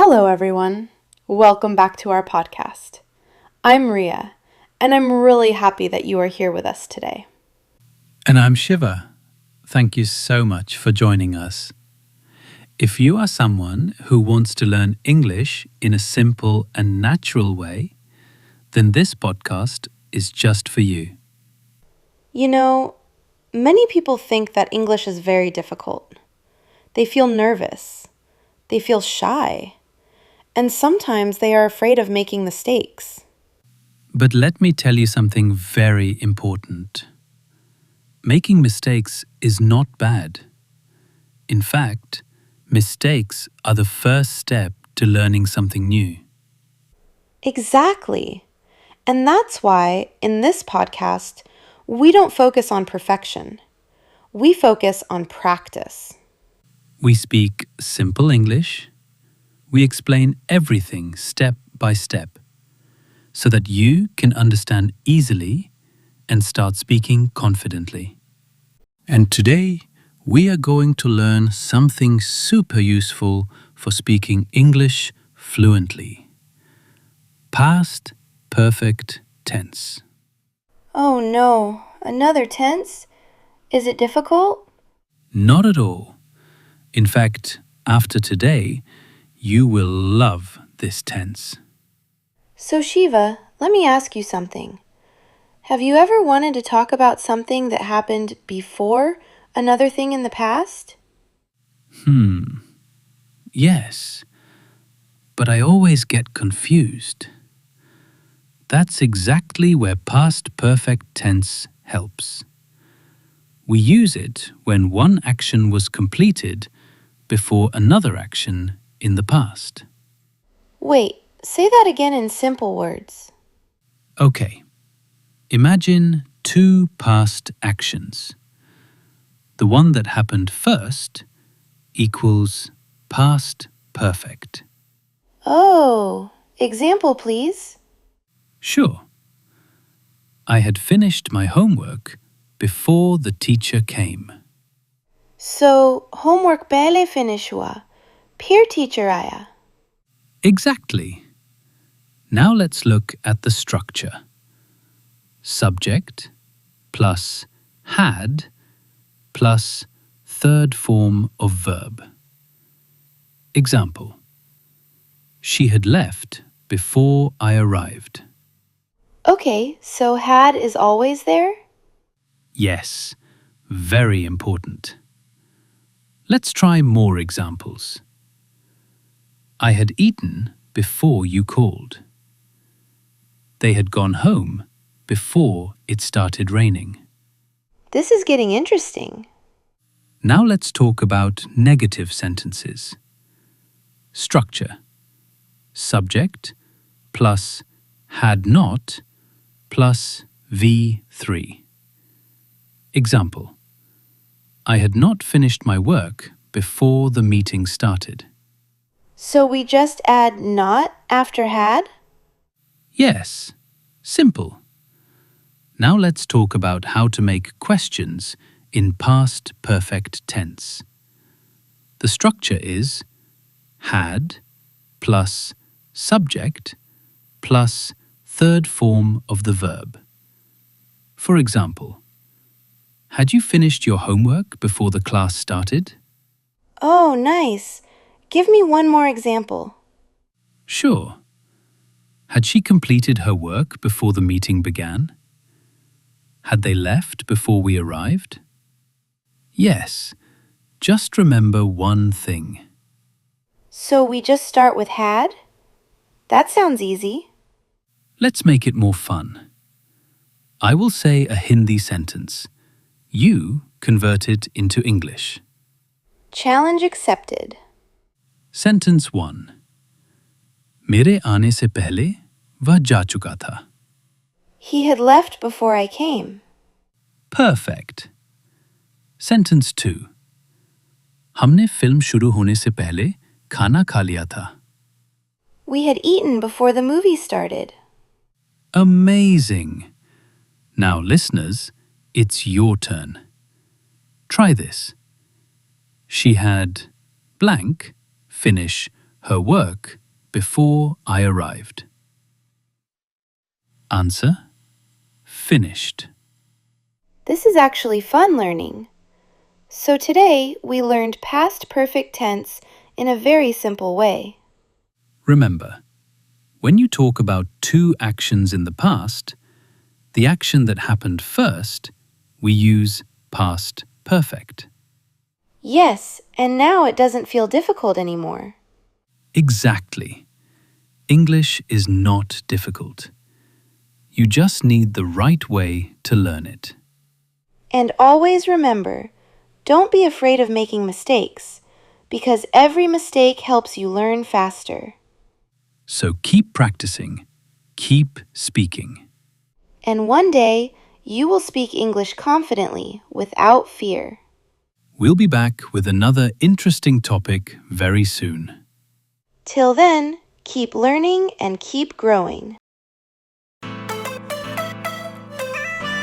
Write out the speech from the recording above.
Hello, everyone. Welcome back to our podcast. I'm Ria, and I'm really happy that you are here with us today. And I'm Shiva. Thank you so much for joining us. If you are someone who wants to learn English in a simple and natural way, then this podcast is just for you. You know, many people think that English is very difficult. They feel nervous. They feel shy. And sometimes they are afraid of making mistakes. But let me tell you something very important. Making mistakes is not bad. In fact, mistakes are the first step to learning something new. Exactly. And that's why, in this podcast, we don't focus on perfection. We focus on practice. We speak simple English. We explain everything step by step so that you can understand easily and start speaking confidently. And today, we are going to learn something super useful for speaking English fluently. Past perfect tense. Oh no, another tense? Is it difficult? Not at all. In fact, after today, you will love this tense. So, Shiva, let me ask you something. Have you ever wanted to talk about something that happened before another thing in the past? Yes, but I always get confused. That's exactly where past perfect tense helps. We use it when one action was completed before another action in the past. Wait, say that again in simple words. Okay, imagine two past actions. The one that happened first equals past perfect. Oh, example, please. Sure. I had finished my homework before the teacher came. So, homework pele finish hua. Peer teacher aya. Exactly. Now let's look at the structure. Subject plus had plus third form of verb. Example. She had left before I arrived. Okay, so had is always there? Yes, very important. Let's try more examples. I had eaten before you called. They had gone home before it started raining. This is getting interesting. Now let's talk about negative sentences. Structure. Subject plus had not plus V3. Example. I had not finished my work before the meeting started. So we just add not after had? Yes, simple. Now let's talk about how to make questions in past perfect tense. The structure is had plus subject plus third form of the verb. For example, had you finished your homework before the class started? Oh, nice. Give me one more example. Sure. Had she completed her work before the meeting began? Had they left before we arrived? Yes. Just remember one thing. So we just start with had? That sounds easy. Let's make it more fun. I will say a Hindi sentence. You convert it into English. Challenge accepted. Sentence 1. मेरे आने से पहले वह जा चुका था. He had left before I came. Perfect. Sentence 2. हमने film शुरू होने से पहले खाना खा लिया था. We had eaten before the movie started. Amazing. Now, listeners, it's your turn. Try this. She had blank finish her work before I arrived. Answer: finished. This is actually fun learning. So today we learned past perfect tense in a very simple way. Remember, when you talk about two actions in the past, the action that happened first, we use past perfect. Yes, and now it doesn't feel difficult anymore. Exactly. English is not difficult. You just need the right way to learn it. And always remember, don't be afraid of making mistakes, because every mistake helps you learn faster. So keep practicing, keep speaking. And one day, you will speak English confidently, without fear. We'll be back with another interesting topic very soon. Till then, keep learning and keep growing.